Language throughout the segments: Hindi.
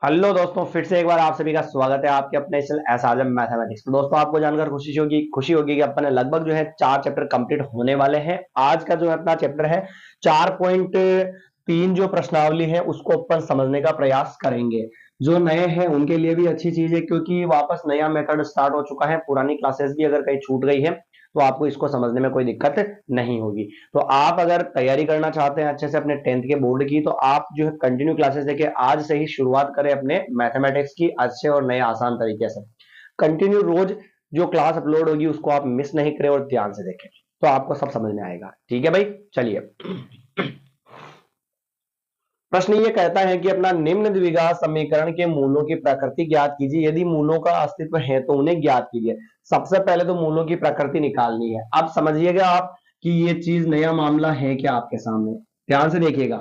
हेलो दोस्तों, फिर से एक बार आप सभी का स्वागत है आपके अपने चैनल एस आजम मैथमेटिक्स। तो दोस्तों, आपको जानकर खुशी होगी कि अपन लगभग जो है 4 चैप्टर कंप्लीट होने वाले हैं। आज का जो है अपना चैप्टर है 4.3 जो प्रश्नावली है उसको अपन समझने का प्रयास करेंगे। जो नए हैं उनके लिए भी अच्छी चीज है, क्योंकि वापस नया मेथड स्टार्ट हो चुका है। पुरानी क्लासेस भी अगर कहीं छूट गई है तो आपको इसको समझने में कोई दिक्कत नहीं होगी। तो आप अगर तैयारी करना चाहते हैं अच्छे से अपने 10th के बोर्ड की, तो आप जो है कंटिन्यू क्लासेस देखिए। आज से ही शुरुआत करें अपने मैथमेटिक्स की अच्छे और नए आसान तरीके से। कंटिन्यू रोज जो क्लास अपलोड होगी उसको आप मिस नहीं करें और ध्यान से देखें, तो आपको सब समझ में आएगा। ठीक है भाई, चलिए। प्रश्न ये कहता है कि अपना निम्न द्विघात समीकरण के मूलों की प्रकृति ज्ञात कीजिए। यदि मूलों का अस्तित्व है तो उन्हें ज्ञात कीजिए। सबसे पहले तो मूलों की प्रकृति निकालनी है। अब समझिएगा आप कि ये चीज नया मामला है क्या आपके सामने। ध्यान से देखिएगा।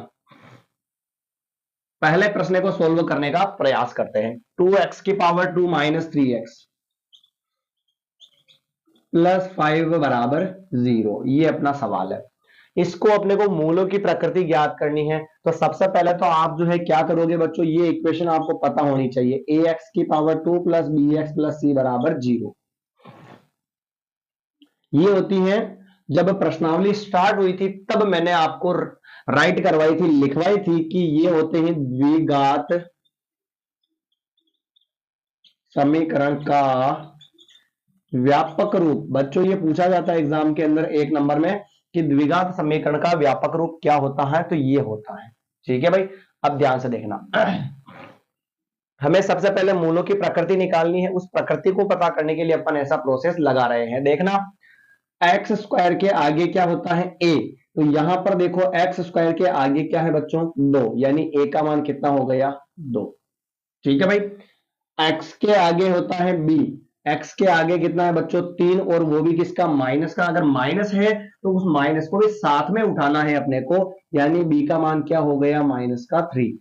पहले प्रश्न को सोल्व करने का प्रयास करते हैं। 2x की पावर 2 माइनस 3x प्लस 5 बराबर 0, ये अपना सवाल है। इसको अपने को मूलों की प्रकृति ज्ञात करनी है। तो सबसे पहले तो आप जो है क्या करोगे बच्चों, ये इक्वेशन आपको पता होनी चाहिए। ax की power 2 plus B X plus C बराबर 0, ये होती है। जब प्रश्नावली स्टार्ट हुई थी तब मैंने आपको राइट करवाई थी, लिखवाई थी कि ये होते हैं द्विघात समीकरण का व्यापक रूप। बच्चों, ये पूछा जाता है एग्जाम के अंदर 1 नंबर में कि द्विघात समीकरण का व्यापक रूप क्या होता है, तो ये होता है। ठीक है भाई, अब ध्यान से देखना। हमें सबसे पहले मूलों की प्रकृति निकालनी है। उस प्रकृति को पता करने के लिए अपन ऐसा प्रोसेस लगा रहे हैं। देखना, एक्स स्क्वायर के आगे क्या होता है, ए। तो यहां पर देखो, एक्स स्क्वायर के आगे क्या है बच्चों, 2, यानी ए का मान कितना हो गया, 2। ठीक है भाई। एक्स के आगे होता है बी। एक्स के आगे कितना है बच्चों, 3, और वो भी किसका, माइनस का। अगर माइनस है तो उस माइनस को भी साथ में उठाना है अपने को, यानी बी का मान क्या हो गया, माइनस का 3।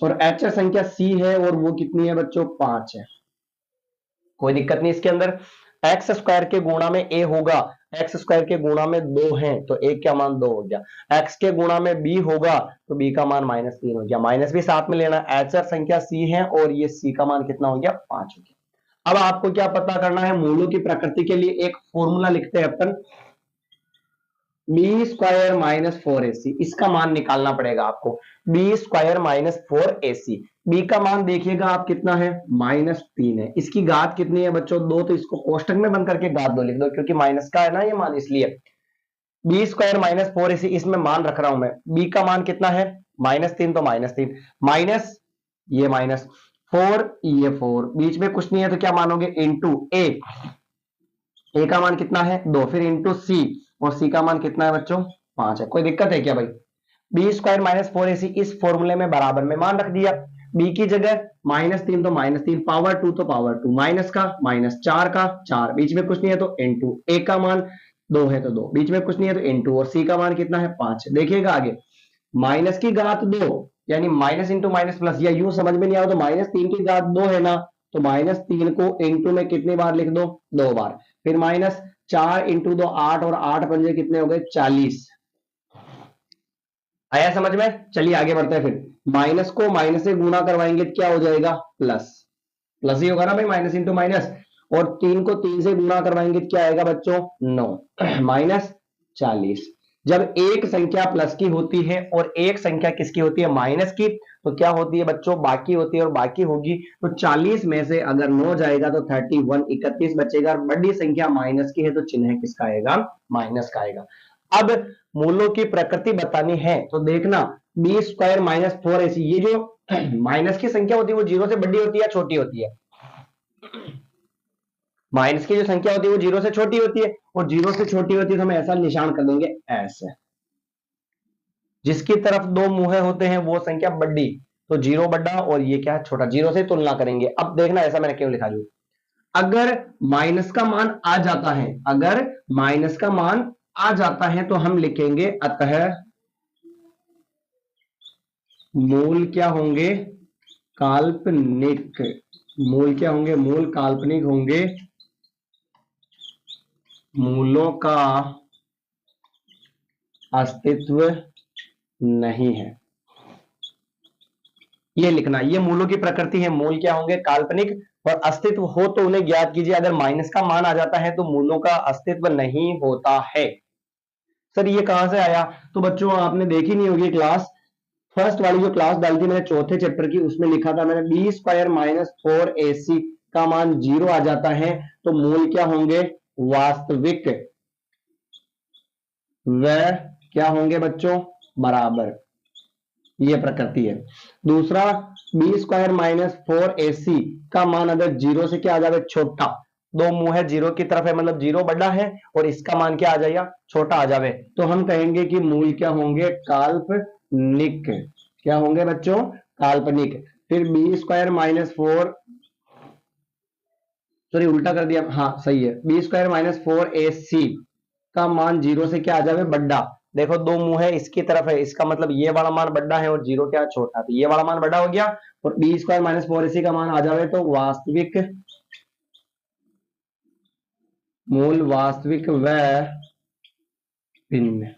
और एच संख्या सी है और वो कितनी है बच्चों, 5 है। कोई दिक्कत नहीं इसके अंदर। एक्स स्क्वायर के गुणा में ए होगा, एक्स स्क्वायर के गुणा में 2 है तो ए का मान 2 हो गया। एक्स के गुणा में बी होगा तो बी का मान -3 हो गया। माइनस भी साथ में लेना। एच संख्या सी है और ये सी का मान कितना हो गया, 5 हो गया। अब आपको क्या पता करना है, मूलों की प्रकृति के लिए एक फॉर्मूला लिखते हैं अपन, बी स्क्वायर माइनस 4ac। इसका मान निकालना पड़ेगा आपको। B square minus 4ac, B का मान देखिएगा आप कितना है, -3 है। इसकी घात कितनी है बच्चों, 2। तो इसको कोष्टक में बंद करके घात 2 लिख दो, क्योंकि माइनस का है ना ये मान, इसलिए बी स्क्वायर माइनस 4ac इसमें मान रख रहा हूं मैं। बी का मान कितना है, -3, तो -3 माइनस ये -4, ये 4, बीच में कुछ नहीं है तो क्या मानोगे, इंटू ए का मान कितना है, 2, फिर इंटू सी, और सी का मान कितना है बच्चों, 5 है। कोई दिक्कत है क्या भाई। बी स्क्वायर माइनस 4ac इस फॉर्मूले में बराबर में मान रख दिया। बी की जगह -3 तो -3, पावर 2 तो पावर 2, माइनस का -4 का 4, बीच में कुछ नहीं है तो इंटू, ए का मान 2 है तो 2, बीच में कुछ नहीं है तो इंटू, और सी का मान कितना है, 5। देखिएगा आगे, माइनस की घात 2, यानी माइनस इंटू माइनस प्लस, या यूं समझ में नहीं आया तो -3 की घात 2 है ना, तो -3 को इंटू में कितनी बार लिख दो, 2 बार। फिर -4 इंटू 2 8, और 8 पंजे कितने हो गए, 40। आया समझ में। चलिए आगे बढ़ते हैं। फिर माइनस को माइनस से गुणा करवाएंगे तो क्या हो जाएगा, प्लस। प्लस ही होगा ना भाई, माइनस इंटू माइनस। और 3 को 3 से गुणा करवाएंगे तो क्या आएगा बच्चों, 9 -40। जब एक संख्या प्लस की होती है और एक संख्या किसकी होती है, माइनस की, तो क्या होती है बच्चों, बाकी होती है। और बाकी होगी तो 40 में से अगर 9 जाएगा तो 31 31 बचेगा। और बड़ी संख्या माइनस की है तो चिन्ह किसका आएगा, माइनस का आएगा। अब मूलों की प्रकृति बतानी है तो देखना, बी स्क्वायर -4ac, ये जो माइनस की संख्या होती है वो 0 से बड़ी होती है, छोटी होती है। माइनस की जो संख्या होती है वो 0 से छोटी होती है, और 0 से छोटी होती है तो हम ऐसा निशान कर देंगे, ऐसे। जिसकी तरफ 2 मुंह होते हैं वो संख्या बड़ी, तो 0 बड़ा और ये क्या है, छोटा। 0 से तुलना करेंगे। अब देखना, ऐसा मैंने क्यों लिखा, अगर माइनस का मान आ जाता है, अगर माइनस का मान आ जाता है तो हम लिखेंगे अतः मूल क्या होंगे, काल्पनिक। मूल क्या होंगे, मूल काल्पनिक होंगे। मूलों का अस्तित्व नहीं है। ये लिखना, ये मूलों की प्रकृति है। मूल क्या होंगे? काल्पनिक। और अस्तित्व हो तो उन्हें ज्ञात कीजिए। अगर माइनस का मान आ जाता है तो मूलों का अस्तित्व नहीं होता है। सर ये कहां से आया? तो बच्चों आपने देखी नहीं होगी क्लास, फर्स्ट वाली जो क्लास डाली थी मैंने चौथे चैप्टर की, उसमें लिखा था मैंने बी स्क्वायर माइनस 4ac का मान 0 आ जाता है तो मूल क्या होंगे? वास्तविक। वह क्या होंगे बच्चों? बराबर। ये प्रकृति है। दूसरा, बी स्क्वायर माइनस 4ac का मान अगर 0 से क्या आ जाए? छोटा। दो मुंह है, 0 की तरफ है, मतलब 0 बड़ा है और इसका मान क्या आ जाएगा? छोटा आ जावे, तो हम कहेंगे कि मूल क्या होंगे? काल्पनिक। क्या होंगे बच्चों? काल्पनिक। फिर बी स्क्वायर माइनस 4, सॉरी उल्टा कर दिया, हाँ सही है, बी स्क्वायर माइनस 4ac का मान 0 से क्या आ जावे? बड़ा। देखो दो मुंह है, इसकी तरफ है, इसका मतलब ये वाला मान बड़ा है और 0 क्या छोटा, तो ये वाला मान बड़ा हो गया और बी स्क्वायर माइनस 4ac का मान आ जावे तो वास्तविक। मूल वास्तविक व भिन्न।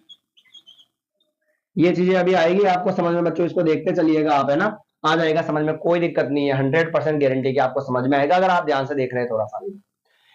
ये चीजें अभी आएगी आपको समझ में बच्चों, इसको देखते चलिएगा आप, है ना? आ जाएगा समझ में, कोई दिक्कत नहीं है, 100% गारंटी की आपको समझ में आएगा अगर आप ध्यान से देख रहे हैं थोड़ा सा।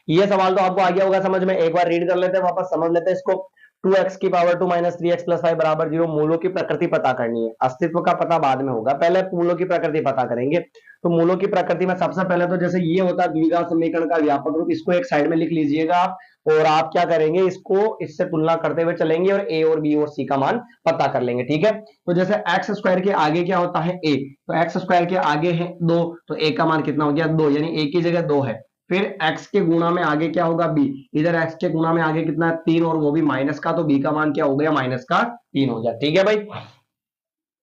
ये सवाल तो आपको आ गया होगा समझ में, एक बार रीड कर लेते हैं, वापस समझ लेते हैं इसको। 2x की पावर 2 माइनस 3x प्लस 5 बराबर 0। मूलों की प्रकृति पता करनी है, अस्तित्व का पता बाद में होगा, पहले मूलों की प्रकृति पता करेंगे। तो मूलों की प्रकृति में सबसे पहले तो जैसे ये होता है द्विघात समीकरण का व्यापक रूप, इसको एक साइड में लिख लीजिएगा आप, और आप क्या करेंगे? इसको इससे तुलना करते हुए चलेंगे और a और b और c का मान पता कर लेंगे, ठीक है? तो जैसे एक्स स्क्वायर के आगे क्या होता है? a, तो एक्स स्क्वायर के आगे है 2, तो a का मान कितना हो गया? 2, यानी a की जगह 2 है। फिर x के गुणा में आगे क्या होगा? b, इधर x के गुणा में आगे कितना है? 3, और वो भी माइनस का, तो b का मान क्या हो गया? माइनस का 3 हो गया, ठीक है भाई?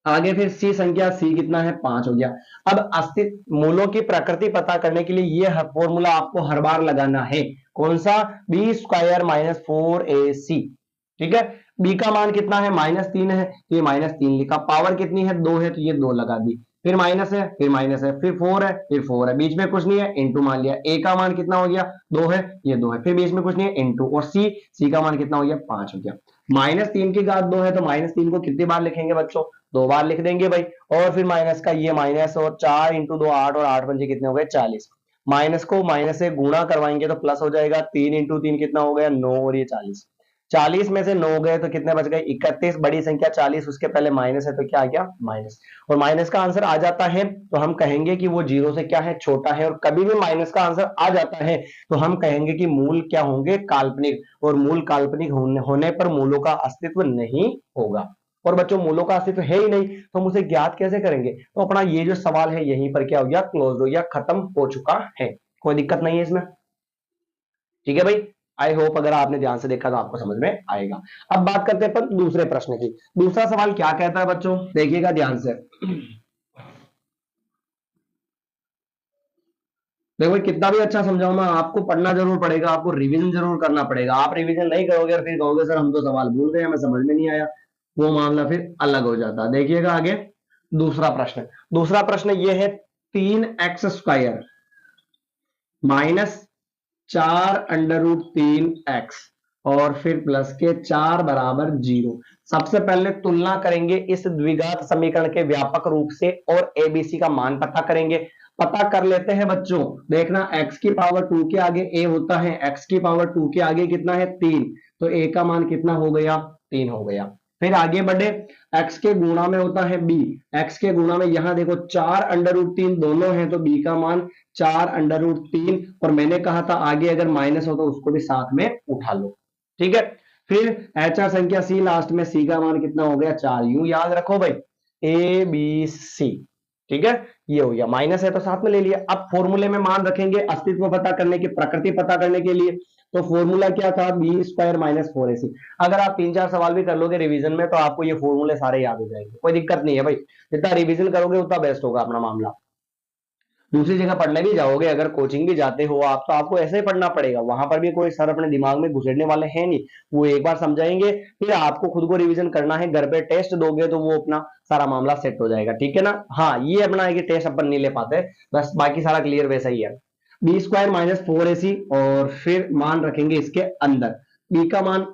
आगे फिर c संख्या, c कितना है? 5 हो गया। अब अस्तित्व मूलों की प्रकृति पता करने के लिए ये फॉर्मूला आपको हर बार लगाना है। कौन सा? बी स्क्वायर माइनस 4ac, ठीक है? b का मान कितना है? -3 है, तो ये -3 लिखा। पावर कितनी है? 2 है, तो ये 2 लगा दी। फिर माइनस है, फिर माइनस है, फिर 4 है, फिर 4 है, बीच में कुछ नहीं है, इंटू मान लिया। a का मान कितना हो गया? 2 है, ये 2 है, फिर बीच में कुछ नहीं है, इंटू, और c का मान कितना हो गया? 5 हो गया। -3 की घात 2 है, तो -3 को कितनी बार लिखेंगे बच्चों? 2 बार लिख देंगे भाई। और फिर माइनस का ये माइनस, और 4 इंटू 2 8, और 8 पंजे कितने हो गए? 40। माइनस को माइनस से गुणा करवाएंगे तो प्लस हो जाएगा, 3 इंटू 3 कितना हो गया? 9, और ये 40। 40 में से 9 गए तो कितने बच गए? 31। बड़ी संख्या 40, उसके पहले माइनस है, तो क्या आ गया? माइनस। और माइनस का आंसर आ जाता है तो हम कहेंगे कि वो 0 से क्या है? छोटा है। और कभी भी माइनस का आंसर आ जाता है तो हम कहेंगे कि मूल क्या होंगे? काल्पनिक। और मूल काल्पनिक होने पर मूलों का अस्तित्व नहीं होगा। और बच्चों मूलों का अस्तित्व है ही नहीं तो हम उसे ज्ञात कैसे करेंगे? तो अपना ये जो सवाल है यहीं पर क्या हो गया? क्लोज हो गया, खत्म हो चुका है। कोई दिक्कत नहीं है इसमें, ठीक है भाई? आई होप अगर आपने ध्यान से देखा तो आपको समझ में आएगा। अब बात करते हैं अपन दूसरे प्रश्न की। दूसरा सवाल क्या कहता है बच्चों? देखिएगा ध्यान से। देखो कितना भी अच्छा समझाऊं मैं, आपको पढ़ना जरूर पड़ेगा, आपको रिवीजन जरूर करना पड़ेगा। आप रिवीजन नहीं करोगे और फिर कहोगे सर हम तो सवाल भूल गए, हमें समझ में नहीं आया, वो मामला फिर अलग हो जाता है। देखिएगा आगे दूसरा प्रश्न। दूसरा प्रश्न ये है, 3x² माइनस 4√3x और फिर प्लस के 4 बराबर 0। सबसे पहले तुलना करेंगे इस द्विघात समीकरण के व्यापक रूप से और एबीसी का मान पता करेंगे। पता कर लेते हैं बच्चों। देखना x की पावर 2 के आगे a होता है, x की पावर 2 के आगे कितना है? 3, तो a का मान कितना हो गया? 3 हो गया। फिर आगे बढ़े, x के गुणा में होता है b, x के गुणा में यहां देखो 4√3 दोनों है, तो b का मान 4√3, और मैंने कहा था आगे अगर माइनस हो तो उसको भी साथ में उठा लो, ठीक है? फिर HR संख्या c, लास्ट में c का मान कितना हो गया? 4। यूं याद रखो भाई, ए बी सी, ठीक है? ये हो गया, माइनस है तो साथ में ले लिया। अब फॉर्मूले में मान रखेंगे अस्तित्व पता करने की, प्रकृति पता करने के लिए। तो फॉर्मूला क्या था? B square minus 4ac। अगर आप 3-4 सवाल भी कर लोगे रिवीजन में तो आपको ये फॉर्मूले सारे याद हो जाएंगे, कोई दिक्कत नहीं है भाई। जितना रिवीजन करोगे उतना बेस्ट होगा अपना मामला। दूसरी जगह पढ़ने भी जाओगे, अगर कोचिंग भी जाते हो आप, तो आपको ऐसे ही पढ़ना पड़ेगा। वहां पर भी कोई सर अपने दिमाग में घुसेड़ने वाले हैं नहीं, वो एक बार समझाएंगे, फिर आपको खुद को रिवीजन करना है। घर पे टेस्ट दोगे तो वो अपना सारा मामला सेट हो जाएगा, ठीक है ना? हाँ ये अपना है कि टेस्ट अपन नहीं ले पाते, बस बाकी सारा क्लियर वैसा ही है। बी स्क्वायर माइनस 4ac, और फिर मान रखेंगे इसके अंदर। बी का मान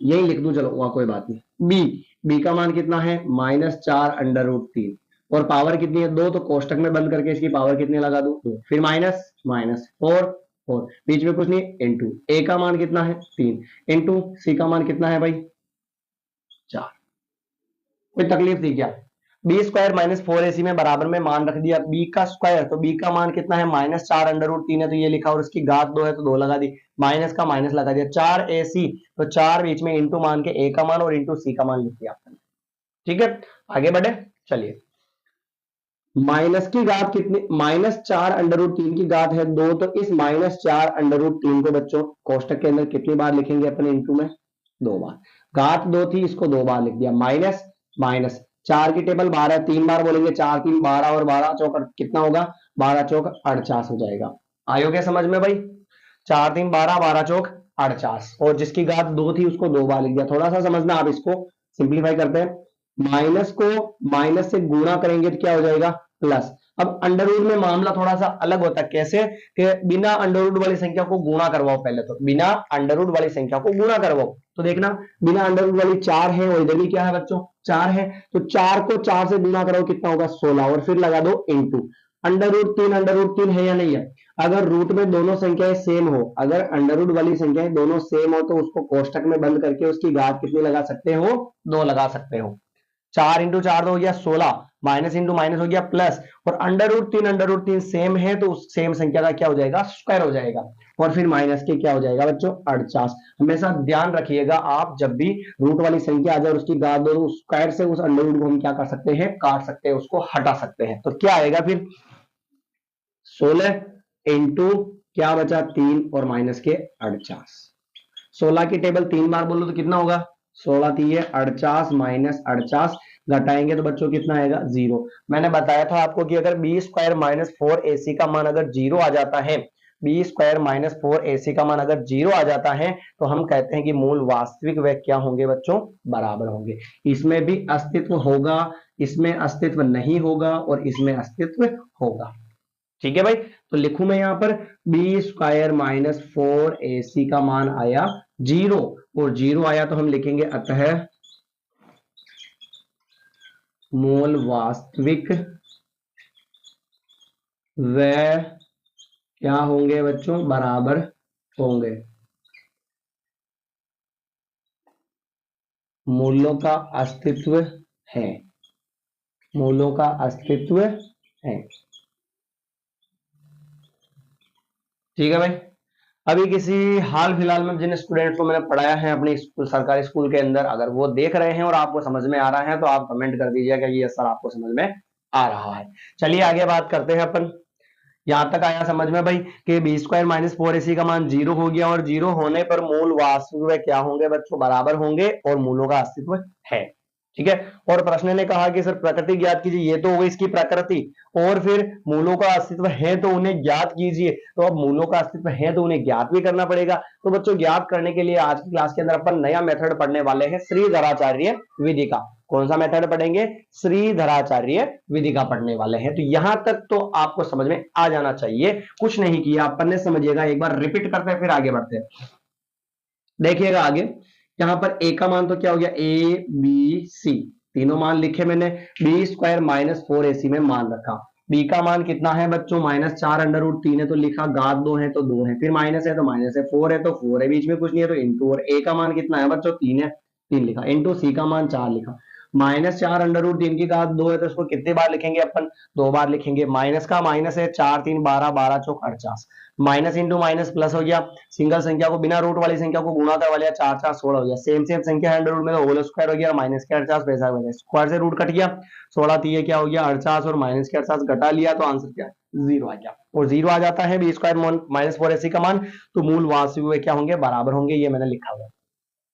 यही लिख दूं, चलो वहां कोई बात नहीं। बी का मान कितना है? -4√3, और पावर कितनी है 2, तो कोष्टक में बंद करके इसकी पावर कितनी लगा दूं 2, फिर माइनस माइनस 4 4, बीच में कुछ नहीं, इंटू ए का मान कितना है 3, इंटू सी का मान कितना है भाई 4। कोई तकलीफ थी क्या? बी स्क्वायर माइनस 4ac में बराबर में मान रख दिया बी का स्क्वायर, तो बी का मान कितना है -4√3 है, तो ये लिखा, और उसकी घात 2 है तो 2 लगा दी, माइनस का माइनस लगा दिया 4ac, तो 4 बीच में इंटू मान के ए का मान और इंटू सी का मान लिख दिया आपने। ठीक है, आगे बढ़े, चलिए। माइनस की घात कितनी, -4√3 की घात है 2, तो इस -4√3 को बच्चों कोष्टक के अंदर कितनी बार लिखेंगे अपने इंटू में 2 बार, घात 2 थी इसको 2 बार लिख दिया, माइनस माइनस 4 की टेबल 12, 3 बार बोलेंगे, 4 3 12 और 12 चौक कितना होगा 12 चौक 48 हो जाएगा। आयो क्या समझ में भाई, 4 3 12 12 चौक 48, और जिसकी घात 2 थी उसको 2 बार लिख दिया। थोड़ा सा समझना, आप इसको सिंप्लीफाई करते हैं, माइनस को माइनस से गुणा करेंगे तो क्या हो जाएगा प्लस। अब अंडर रूट में मामला थोड़ा सा अलग होता है, कैसे कि बिना अंडर रूट वाली संख्या को गुणा करवाओ, पहले तो बिना अंडर रूट वाली संख्या को गुणा करवाओ, तो देखना बिना अंडर रूट वाली 4 है और इधर भी क्या है बच्चों 4 है, तो 4 को 4 से गुणा कराओ कितना होगा 16, और फिर लगा दो इंटू अंडर रूट 3 है या नहीं है। अगर रूट में दोनों संख्याएं सेम हो, अगर अंडर रूट वाली संख्याएं दोनों सेम हो, तो उसको कोष्टक में बंद करके उसकी घात कितनी लगा सकते हो 2 लगा सकते हो। 4 इंटू 4 हो गया 16, माइनस इंटू माइनस हो गया प्लस, और अंडर रूट तीन सेम है तो उस सेम संख्या का क्या हो जाएगा स्क्वायर हो जाएगा, और फिर माइनस के क्या हो जाएगा बच्चों 48। हमेशा ध्यान रखिएगा, आप जब भी रूट वाली संख्या आ जाए उसकी घात दो, उस स्क्वायर से उस अंडर रूट को हम क्या कर सकते हैं काट सकते हैं, उसको हटा सकते हैं। तो क्या आएगा फिर 16 इंटू क्या बचा 3 और माइनस के 48। 16 की टेबल 3 बार बोलो तो कितना होगा 16 3 48 माइनस 48, घटाएंगे तो बच्चों कितना आएगा 0। मैंने बताया था आपको कि अगर बी स्क्वायर माइनस 4ac का मान अगर 0 आ जाता है, बी स्क्वायर माइनस 4ac का मान अगर 0 आ जाता है, तो हम कहते हैं कि मूल वास्तविक वे क्या होंगे बच्चों बराबर होंगे। इसमें भी अस्तित्व होगा, इसमें अस्तित्व नहीं होगा, और इसमें अस्तित्व होगा। ठीक है भाई, तो लिखूं मैं यहां पर बी स्क्वायर माइनस 4ac का मान आया 0, और 0 आया तो हम लिखेंगे अतः मूल वास्तविक व क्या होंगे बच्चों बराबर होंगे। मूलों का अस्तित्व है, मूलों का अस्तित्व है। ठीक है भाई, अभी किसी हाल फिलहाल में जिन स्टूडेंट्स को मैंने पढ़ाया है अपने सरकारी स्कूल के अंदर, अगर वो देख रहे हैं और आपको समझ में आ रहा है तो आप कमेंट कर दीजिएगा कि ये सर आपको समझ में आ रहा है। चलिए आगे बात करते हैं अपन। यहां तक आया समझ में भाई कि बी स्क्वायर माइनस 4ac का मान 0 हो गया, और 0 होने पर मूल वास्तविक क्या होंगे बच्चों बराबर होंगे, और मूलों का अस्तित्व है। ठीक है, और प्रश्न ने कहा कि सर प्रकृति ज्ञात कीजिए, ये तो हो गई इसकी प्रकृति, और फिर मूलों का अस्तित्व है तो उन्हें ज्ञात कीजिए। तो अब मूलों का अस्तित्व है तो उन्हें ज्ञात भी करना पड़ेगा। तो बच्चों ज्ञात करने के लिए आज की क्लास के अंदर अपन नया मेथड पढ़ने वाले हैं, श्रीधराचार्य विधि का। कौन सा मेथड पढ़ेंगे? श्रीधराचार्य विधि का पढ़ने वाले हैं। तो यहां तक तो आपको समझ में आ जाना चाहिए, कुछ नहीं किया अपन ने, समझिएगा, एक बार रिपीट करते हैं फिर आगे बढ़ते हैं। देखिएगा आगे, यहां पर ए का मान तो क्या हो गया ए बी सी, तीनों मान लिखे मैंने, बी स्क्वायर माइनस 4ac में मान रखा, बी का मान कितना है बच्चों -4√3 है तो लिखा, घात 2 है तो 2 है, फिर माइनस है तो माइनस है, 4 है तो 4 है, बीच में कुछ नहीं है तो इंटू, और ए का मान कितना है बच्चों 3 है 3 लिखा, इंटू सी का मान 4 लिखा, -4√3 की घात 2 है तो इसको कितने बार लिखेंगे अपन 2 बार लिखेंगे, माइनस का माइनस है 4 3 12 12 चौक 48, माइनस इंटू माइनस प्लस हो गया, सिंगल संख्या को बिना रूट वाली संख्या को गुणा करवा लिया, 4 4 16 हो गया, सेम सेम संख्या है अंडर रूट में तो होल स्क्वायर हो गया, माइनस के 48 पैसा हो गया, स्क्वायर से रूट कट गया, 16 3 क्या हो गया 48, और माइनस के 48 घटा लिया तो आंसर क्या है 0 आ गया, और 0 आ जाता है बी स्क्वायर माइनस 4ac का मान, तो मूल वास्तविक क्या होंगे बराबर होंगे, ये मैंने लिखा हुआ।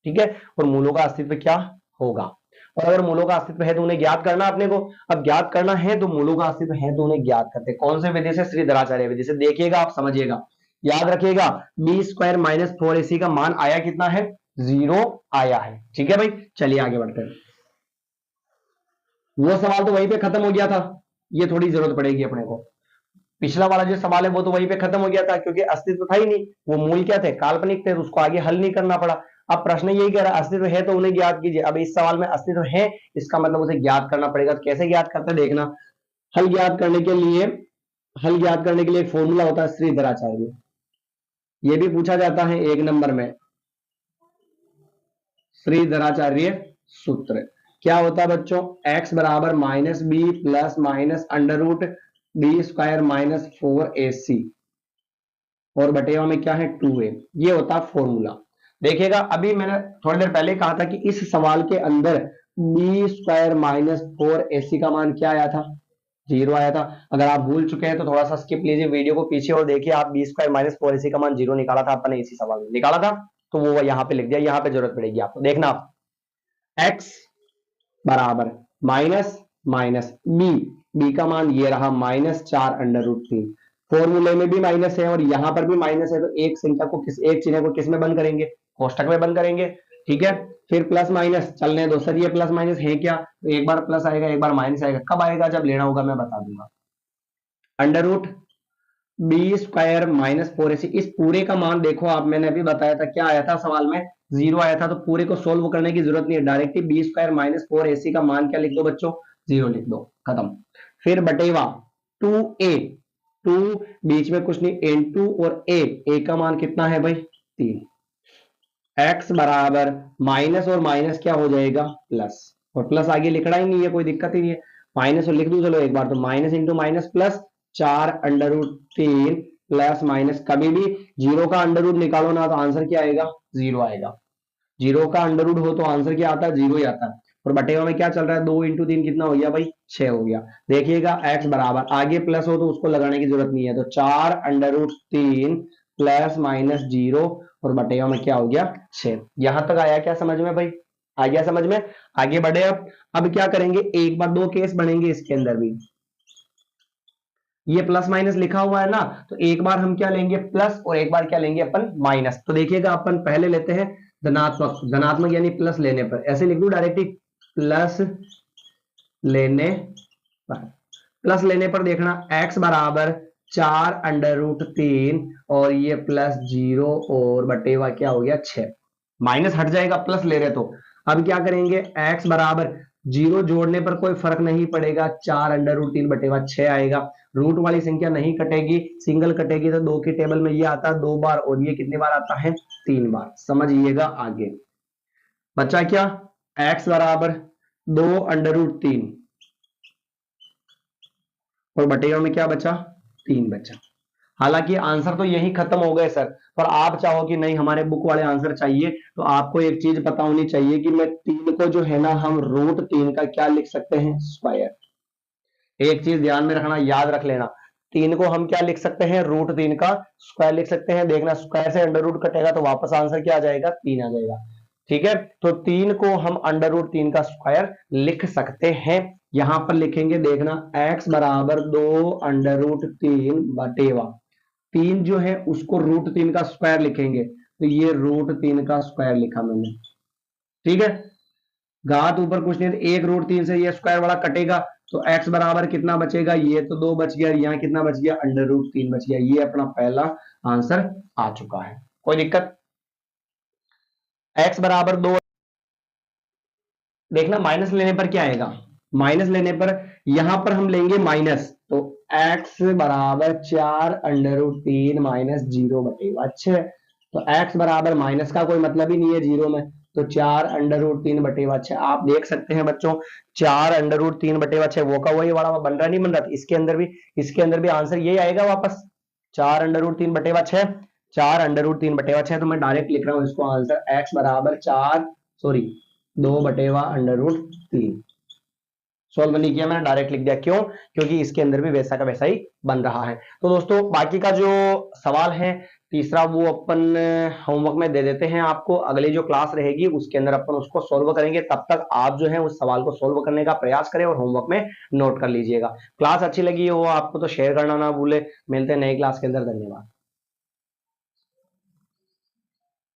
ठीक है, और मूलों का अस्तित्व क्या होगा, और अगर मूलों का अस्तित्व है तो उन्हें ज्ञात करना अपने को, अब ज्ञात करना है तो मूलों का अस्तित्व है तो उन्हें ज्ञात करते, कौन से विधि से? श्रीधराचार्य विधि से। देखिएगा आप समझिएगा, याद रखिएगा, बी स्क्वायर माइनस 4ac का मान आया कितना है 0 आया है। ठीक है भाई, चलिए आगे बढ़ते हैं। वो सवाल तो वहीं पे खत्म हो गया था, ये थोड़ी जरूरत पड़ेगी अपने को, पिछला वाला जो सवाल है वो तो वहीं पे खत्म हो गया था, क्योंकि अस्तित्व था ही नहीं, वो मूल क्या थे काल्पनिक थे, उसको आगे हल नहीं करना पड़ा। अब प्रश्न यही कह रहा है अस्तित्व है तो उन्हें ज्ञात कीजिए। अब इस सवाल में अस्तित्व है इसका मतलब उसे ज्ञात करना पड़ेगा। तो कैसे ज्ञात करते हैं देखना। हल ज्ञात करने के लिए एक फॉर्मूला होता है श्रीधराचार्य। ये भी पूछा जाता है 1 नंबर में, श्रीधराचार्य सूत्र क्या होता है बच्चों, x बराबर minus B plus minus under root B square minus 4ac और बटेवा में क्या है 2a। ये होता है फॉर्मूला। देखिएगा अभी मैंने थोड़ी देर पहले कहा था कि इस सवाल के अंदर बी स्क्वायर माइनस 4ac का मान क्या आया था, 0 आया था। अगर आप भूल चुके हैं तो थोड़ा सा स्किप लीजिए वीडियो को पीछे और देखिए। आप बी स्क्वायर माइनस 4ac का मान 0 निकाला था अपने इसी सवाल में निकाला था, तो वो यहाँ पे लिख दिया। यहाँ पे जरूरत पड़ेगी आपको। देखना आप x बराबर माइनस माइनस बी का मान ये रहा -4 अंडर रूट 3। फॉर्मूले में भी माइनस है और यहां पर भी माइनस है, तो एक संख्या को एक चिन्ह को किस में बंद करेंगे, कोष्टक में बंद करेंगे। ठीक है, फिर प्लस माइनस चलने दो सर, ये प्लस माइनस है क्या, तो एक बार प्लस आएगा एक बार माइनस आएगा। कब आएगा, जब लेना होगा मैं बता दूंगा। Under root B square minus 4ac, इस पूरे का मान देखो आप, मैंने अभी बताया था क्या आया था सवाल में, 0 आया था। तो पूरे को सोल्व करने की जरूरत नहीं है, डायरेक्ट ही बी स्क्वायर माइनस 4ac का मान क्या लिख दो बच्चों, 0 लिख दो, खत्म। फिर बटेवा 2a, 2 बीच में कुछ नहीं, n2 और a का मान कितना है भाई 3। x बराबर माइनस और माइनस क्या हो जाएगा प्लस, और प्लस आगे लिखना ही नहीं है, कोई दिक्कत ही नहीं है। माइनस और लिख दू चलो एक बार, तो minus into minus plus 4 under root 3 plus minus. कभी भी 0 का अंडर रूट निकालो ना तो आंसर क्या आएगा, 0 आएगा। 0 का अंडर रूट हो तो आंसर क्या आता है, 0 ही आता है। और बटेवा में क्या चल रहा है, 2 इंटू 3 कितना हो गया भाई 6 हो गया। देखिएगा x बराबर, आगे प्लस हो तो उसको लगाने की जरूरत नहीं है, तो 4 अंडर रूट 3 प्लस माइनस 0 और बटेवा में क्या हो गया 6। यहां तक आया क्या समझ में भाई, आ गया समझ में। आगे बढ़े अब क्या करेंगे, एक बार 2 केस बनेंगे इसके अंदर भी। ये प्लस माइनस लिखा हुआ है ना, तो एक बार हम क्या लेंगे प्लस और एक बार क्या लेंगे अपन माइनस। तो देखिएगा अपन पहले लेते हैं धनात्मक, धनात्मक यानी प्लस लेने पर, ऐसे लिख दू डायरेक्टली प्लस लेने पर। प्लस लेने पर देखना x बराबर 4 अंडर रूट 3 और ये प्लस 0 और बटेवा क्या हो गया 6। माइनस हट जाएगा प्लस ले रहे तो। अब क्या करेंगे, x बराबर 0 जोड़ने पर कोई फर्क नहीं पड़ेगा, 4 अंडर रूट 3 बटेवा 6 आएगा। रूट वाली संख्या नहीं कटेगी, सिंगल कटेगी, तो 2 की टेबल में ये आता है 2 बार और ये कितने बार आता है 3 बार। समझिएगा आगे बच्चा क्या, x बराबर 2 अंडर रूट 3 और बटेगा में क्या बचा 3 बचा। हालांकि आंसर तो यही खत्म हो गए सर, पर आप चाहो कि नहीं हमारे बुक वाले आंसर चाहिए, तो आपको एक चीज पता होनी चाहिए कि मैं 3 को जो है ना हम रूट 3 का क्या लिख सकते हैं स्क्वायर। एक चीज ध्यान में रखना, याद रख लेना, 3 को हम क्या लिख सकते हैं रूट 3 का स्क्वायर लिख सकते हैं। देखना स्क्वायर से अंडर रूट कटेगा तो वापस आंसर क्या आ जाएगा 3 आ जाएगा। ठीक है, तो 3 को हम अंडर रूट 3 का स्क्वायर लिख सकते हैं। यहां पर लिखेंगे देखना x बराबर 2 अंडर रूट 3 बटेवा 3 जो है उसको रूट 3 का स्क्वायर लिखेंगे, तो ये रूट 3 का स्क्वायर लिखा मैंने। ठीक है, घात ऊपर कुछ नहीं, एक रूट 3 से ये स्क्वायर वाला कटेगा तो x बराबर कितना बचेगा, ये तो 2 बच गया, यहाँ कितना बच गया अंडर रूट 3 बच गया। ये अपना पहला आंसर आ चुका है, कोई दिक्कत। x बराबर 2, देखना माइनस लेने पर क्या आएगा, माइनस लेने पर यहां पर हम लेंगे माइनस, तो x बराबर 4 अंडर रूट 3 माइनस 0 बटेगा 6। तो x बराबर माइनस का कोई मतलब ही नहीं है 0 में, तो 4 अंडर रूट 3 बटेवा 6। आप देख सकते हैं बच्चों 4 अंडर रूट 3 बटेवा 6 वो का वही वाला बन रहा नहीं बन रहा, इसके अंदर भी आंसर यही आएगा वापस 4 अंडर रूट 3 बटेवा 6, 4 अंडर रूट 3 बटेवा 6। तो मैं डायरेक्ट लिख रहा हूं इसको आंसर x बराबर 2 बटेवा अंडर रूट 3। सॉल्व नहीं किया मैंने, डायरेक्ट लिख दिया, क्यों, क्योंकि इसके अंदर भी वैसा का वैसा ही बन रहा है। तो दोस्तों बाकी का जो सवाल है तीसरा वो अपन होमवर्क में दे देते हैं आपको, अगली जो क्लास रहेगी उसके अंदर अपन उसको सॉल्व करेंगे। तब तक आप जो है उस सवाल को सॉल्व करने का प्रयास करें और होमवर्क में नोट कर लीजिएगा। क्लास अच्छी लगी हो आपको तो शेयर करना ना भूले। मिलते हैं नई क्लास के अंदर, धन्यवाद।